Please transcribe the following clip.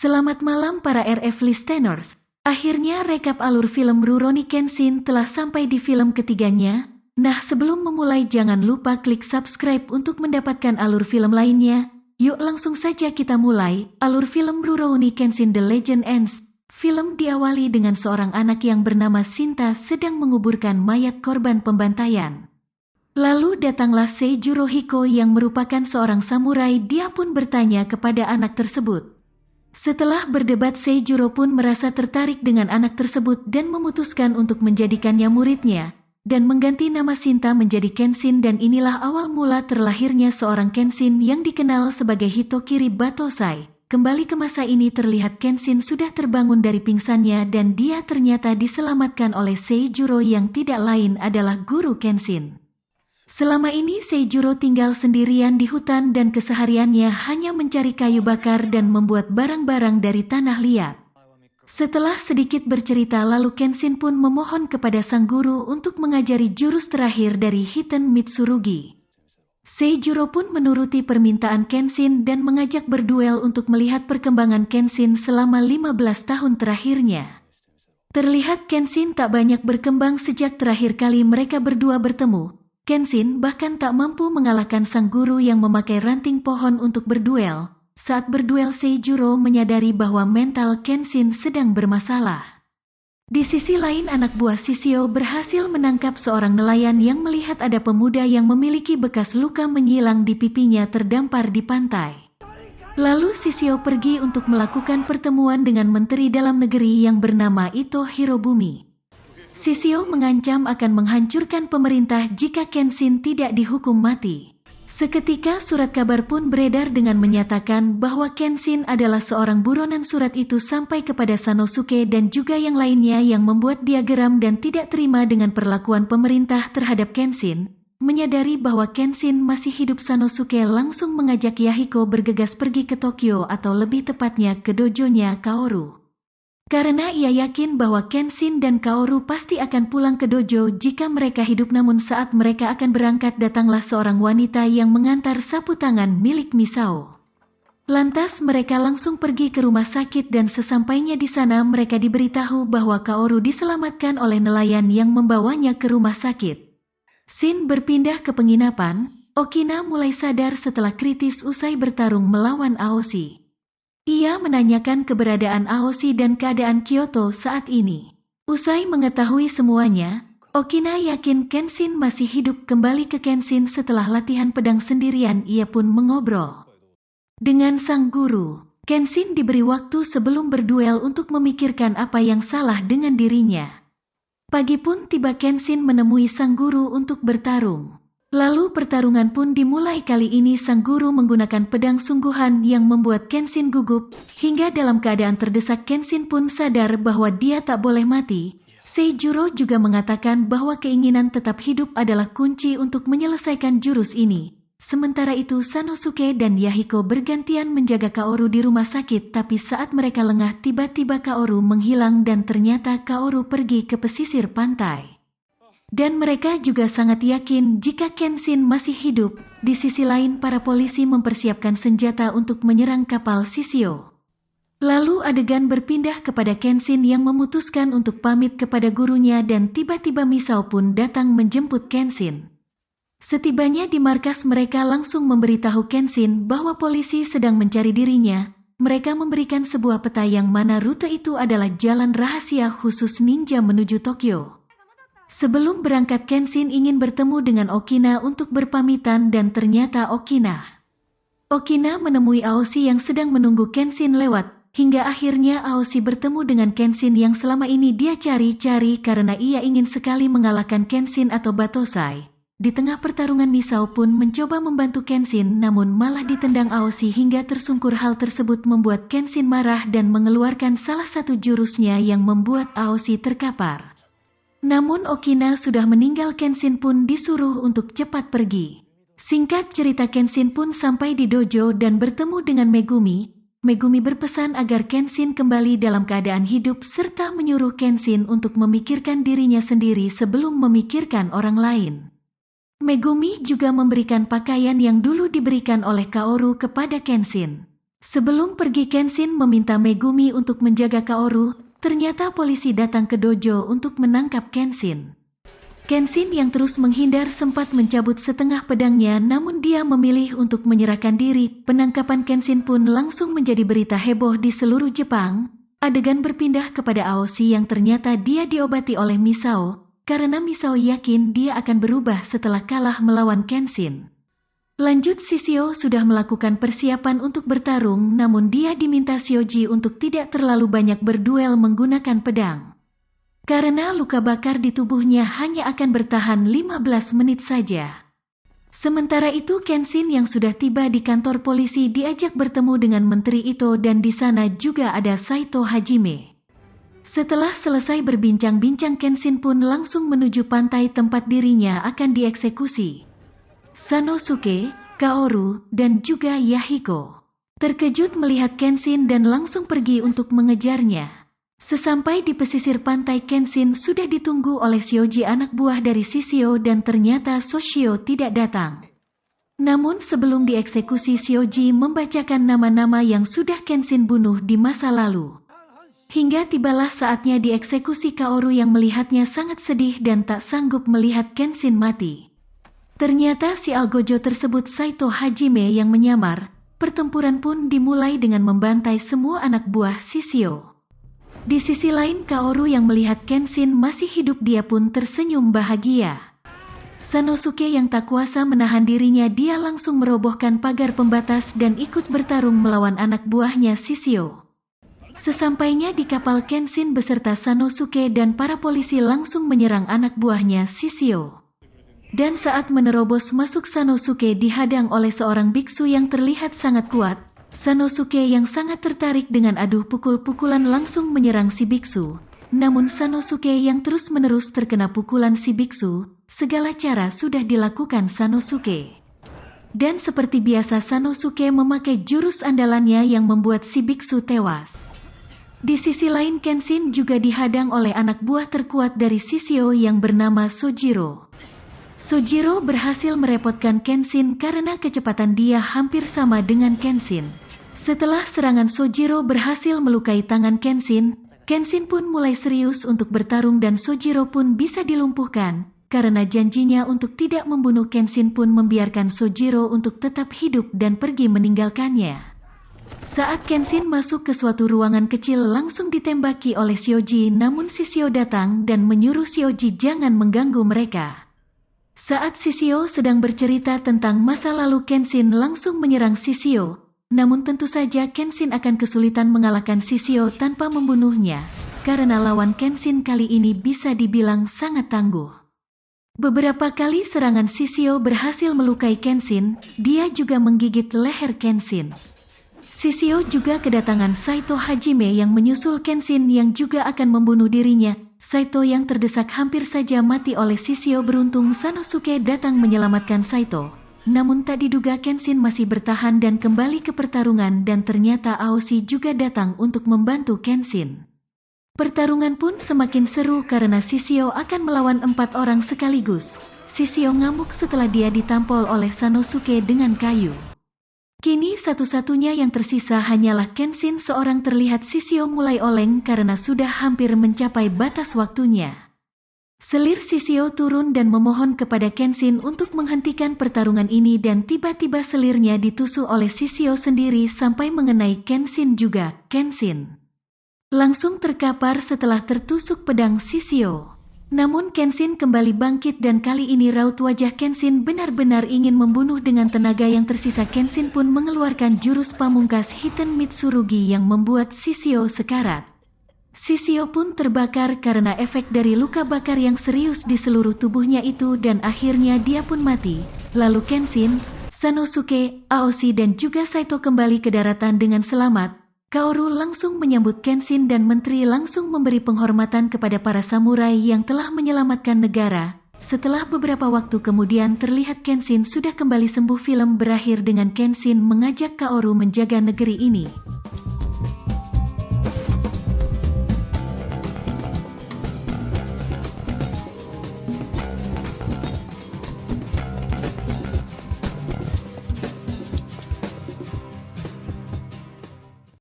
Selamat malam para RF listeners. Akhirnya rekap alur film Rurouni Kenshin telah sampai di film ketiganya. Nah, sebelum memulai jangan lupa klik subscribe untuk mendapatkan alur film lainnya. Yuk langsung saja kita mulai. Alur film Rurouni Kenshin The Legend Ends. Film diawali dengan seorang anak yang bernama Shinta sedang menguburkan mayat korban pembantaian. Lalu datanglah Seijuro Hiko yang merupakan seorang samurai. Dia pun bertanya kepada anak tersebut. Setelah berdebat, Seijuro pun merasa tertarik dengan anak tersebut dan memutuskan untuk menjadikannya muridnya dan mengganti nama Shinta menjadi Kenshin, dan inilah awal mula terlahirnya seorang Kenshin yang dikenal sebagai Hitokiri Batosai. Kembali ke masa ini, terlihat Kenshin sudah terbangun dari pingsannya dan dia ternyata diselamatkan oleh Seijuro yang tidak lain adalah guru Kenshin. Selama ini Seijuro tinggal sendirian di hutan dan kesehariannya hanya mencari kayu bakar dan membuat barang-barang dari tanah liat. Setelah sedikit bercerita, lalu Kenshin pun memohon kepada sang guru untuk mengajari jurus terakhir dari Hiten Mitsurugi. Seijuro pun menuruti permintaan Kenshin dan mengajak berduel untuk melihat perkembangan Kenshin selama 15 tahun terakhirnya. Terlihat Kenshin tak banyak berkembang sejak terakhir kali mereka berdua bertemu. Kenshin bahkan tak mampu mengalahkan sang guru yang memakai ranting pohon untuk berduel. Saat berduel, Seijuro menyadari bahwa mental Kenshin sedang bermasalah. Di sisi lain, anak buah Shishio berhasil menangkap seorang nelayan yang melihat ada pemuda yang memiliki bekas luka menyilang di pipinya terdampar di pantai. Lalu Shishio pergi untuk melakukan pertemuan dengan Menteri Dalam Negeri yang bernama Ito Hirobumi. Shishio mengancam akan menghancurkan pemerintah jika Kenshin tidak dihukum mati. Seketika surat kabar pun beredar dengan menyatakan bahwa Kenshin adalah seorang buronan. Surat itu sampai kepada Sanosuke dan juga yang lainnya yang membuat dia geram dan tidak terima dengan perlakuan pemerintah terhadap Kenshin. Menyadari bahwa Kenshin masih hidup, Sanosuke langsung mengajak Yahiko bergegas pergi ke Tokyo, atau lebih tepatnya ke dojonya Kaoru. Karena ia yakin bahwa Kenshin dan Kaoru pasti akan pulang ke dojo jika mereka hidup. Namun saat mereka akan berangkat, datanglah seorang wanita yang mengantar sapu tangan milik Misao. Lantas mereka langsung pergi ke rumah sakit dan sesampainya di sana mereka diberitahu bahwa Kaoru diselamatkan oleh nelayan yang membawanya ke rumah sakit. Shin berpindah ke penginapan. Okina mulai sadar setelah kritis usai bertarung melawan Aoshi. Ia menanyakan keberadaan Aoshi dan keadaan Kyoto saat ini. Usai mengetahui semuanya, Okina yakin Kenshin masih hidup. Kembali ke Kenshin setelah latihan pedang sendirian, ia pun mengobrol dengan sang guru. Kenshin diberi waktu sebelum berduel untuk memikirkan apa yang salah dengan dirinya. Pagi pun tiba, Kenshin menemui sang guru untuk bertarung. Lalu pertarungan pun dimulai. Kali ini sang guru menggunakan pedang sungguhan yang membuat Kenshin gugup. Hingga dalam keadaan terdesak, Kenshin pun sadar bahwa dia tak boleh mati. Seijuro juga mengatakan bahwa keinginan tetap hidup adalah kunci untuk menyelesaikan jurus ini. Sementara itu Sanosuke dan Yahiko bergantian menjaga Kaoru di rumah sakit, tapi saat mereka lengah tiba-tiba Kaoru menghilang dan ternyata Kaoru pergi ke pesisir pantai. Dan mereka juga sangat yakin jika Kenshin masih hidup. Di sisi lain, para polisi mempersiapkan senjata untuk menyerang kapal Shishio. Lalu adegan berpindah kepada Kenshin yang memutuskan untuk pamit kepada gurunya dan tiba-tiba Misao pun datang menjemput Kenshin. Setibanya di markas, mereka langsung memberitahu Kenshin bahwa polisi sedang mencari dirinya. Mereka memberikan sebuah peta yang mana rute itu adalah jalan rahasia khusus ninja menuju Tokyo. Sebelum berangkat, Kenshin ingin bertemu dengan Okina untuk berpamitan dan ternyata Okina menemui Aoshi yang sedang menunggu Kenshin lewat. Hingga akhirnya Aoshi bertemu dengan Kenshin yang selama ini dia cari-cari karena ia ingin sekali mengalahkan Kenshin atau Batosai. Di tengah pertarungan, Misao pun mencoba membantu Kenshin namun malah ditendang Aoshi hingga tersungkur. Hal tersebut membuat Kenshin marah dan mengeluarkan salah satu jurusnya yang membuat Aoshi terkapar. Namun Okina sudah meninggal. Kenshin pun disuruh untuk cepat pergi. Singkat cerita, Kenshin pun sampai di dojo dan bertemu dengan Megumi. Megumi berpesan agar Kenshin kembali dalam keadaan hidup serta menyuruh Kenshin untuk memikirkan dirinya sendiri sebelum memikirkan orang lain. Megumi juga memberikan pakaian yang dulu diberikan oleh Kaoru kepada Kenshin. Sebelum pergi Kenshin meminta Megumi untuk menjaga Kaoru, ternyata polisi datang ke dojo untuk menangkap Kenshin. Kenshin yang terus menghindar sempat mencabut setengah pedangnya, namun dia memilih untuk menyerahkan diri. Penangkapan Kenshin pun langsung menjadi berita heboh di seluruh Jepang. Adegan berpindah kepada Aoshi yang ternyata dia diobati oleh Misao, karena Misao yakin dia akan berubah setelah kalah melawan Kenshin. Lanjut, Shishio sudah melakukan persiapan untuk bertarung, namun dia diminta Shoji untuk tidak terlalu banyak berduel menggunakan pedang. Karena luka bakar di tubuhnya hanya akan bertahan 15 menit saja. Sementara itu Kenshin yang sudah tiba di kantor polisi diajak bertemu dengan Menteri Ito dan di sana juga ada Saito Hajime. Setelah selesai berbincang-bincang, Kenshin pun langsung menuju pantai tempat dirinya akan dieksekusi. Sanosuke, Kaoru, dan juga Yahiko terkejut melihat Kenshin dan langsung pergi untuk mengejarnya. Sesampai di pesisir pantai, Kenshin sudah ditunggu oleh Shoji anak buah dari Shishio dan ternyata Soshio tidak datang. Namun sebelum dieksekusi, Shoji membacakan nama-nama yang sudah Kenshin bunuh di masa lalu. Hingga tibalah saatnya dieksekusi Kaoru yang melihatnya sangat sedih dan tak sanggup melihat Kenshin mati. Ternyata si Algojo tersebut Saito Hajime yang menyamar. Pertempuran pun dimulai dengan membantai semua anak buah Shishio. Di sisi lain, Kaoru yang melihat Kenshin masih hidup dia pun tersenyum bahagia. Sanosuke yang tak kuasa menahan dirinya, dia langsung merobohkan pagar pembatas dan ikut bertarung melawan anak buahnya Shishio. Sesampainya di kapal, Kenshin beserta Sanosuke dan para polisi langsung menyerang anak buahnya Shishio. Dan saat menerobos masuk, Sanosuke dihadang oleh seorang biksu yang terlihat sangat kuat. Sanosuke yang sangat tertarik dengan adu pukul-pukulan langsung menyerang si biksu. Namun Sanosuke yang terus-menerus terkena pukulan si biksu. Segala cara sudah dilakukan Sanosuke. Dan seperti biasa Sanosuke memakai jurus andalannya yang membuat si biksu tewas. Di sisi lain, Kenshin juga dihadang oleh anak buah terkuat dari Shishio yang bernama Sojiro. Sojiro berhasil merepotkan Kenshin karena kecepatan dia hampir sama dengan Kenshin. Setelah serangan Sojiro berhasil melukai tangan Kenshin, Kenshin pun mulai serius untuk bertarung dan Sojiro pun bisa dilumpuhkan. Karena janjinya untuk tidak membunuh, Kenshin pun membiarkan Sojiro untuk tetap hidup dan pergi meninggalkannya. Saat Kenshin masuk ke suatu ruangan kecil langsung ditembaki oleh Shoji, namun Shishio datang dan menyuruh Shoji jangan mengganggu mereka. Saat Shishio sedang bercerita tentang masa lalu, Kenshin langsung menyerang Shishio. Namun tentu saja Kenshin akan kesulitan mengalahkan Shishio tanpa membunuhnya, karena lawan Kenshin kali ini bisa dibilang sangat tangguh. Beberapa kali serangan Shishio berhasil melukai Kenshin, dia juga menggigit leher Kenshin. Shishio juga kedatangan Saito Hajime yang menyusul Kenshin yang juga akan membunuh dirinya. Saito yang terdesak hampir saja mati oleh Shishio, beruntung Sanosuke datang menyelamatkan Saito. Namun tak diduga Kenshin masih bertahan dan kembali ke pertarungan, dan ternyata Aoshi juga datang untuk membantu Kenshin. Pertarungan pun semakin seru karena Shishio akan melawan 4 orang sekaligus. Shishio ngamuk setelah dia ditampol oleh Sanosuke dengan kayu. Kini satu-satunya yang tersisa hanyalah Kenshin. Seorang terlihat Shishio mulai oleng karena sudah hampir mencapai batas waktunya. Selir Shishio turun dan memohon kepada Kenshin untuk menghentikan pertarungan ini, dan tiba-tiba selirnya ditusuk oleh Shishio sendiri sampai mengenai Kenshin juga. Kenshin langsung terkapar setelah tertusuk pedang Shishio. Namun Kenshin kembali bangkit dan kali ini raut wajah Kenshin benar-benar ingin membunuh. Dengan tenaga yang tersisa, Kenshin pun mengeluarkan jurus pamungkas Hiten Mitsurugi yang membuat Shishio sekarat. Shishio pun terbakar karena efek dari luka bakar yang serius di seluruh tubuhnya itu, dan akhirnya dia pun mati. Lalu Kenshin, Sanosuke, Aoshi dan juga Saito kembali ke daratan dengan selamat. Kaoru langsung menyambut Kenshin dan menteri langsung memberi penghormatan kepada para samurai yang telah menyelamatkan negara. Setelah beberapa waktu kemudian terlihat Kenshin sudah kembali sembuh. Film berakhir dengan Kenshin mengajak Kaoru menjaga negeri ini.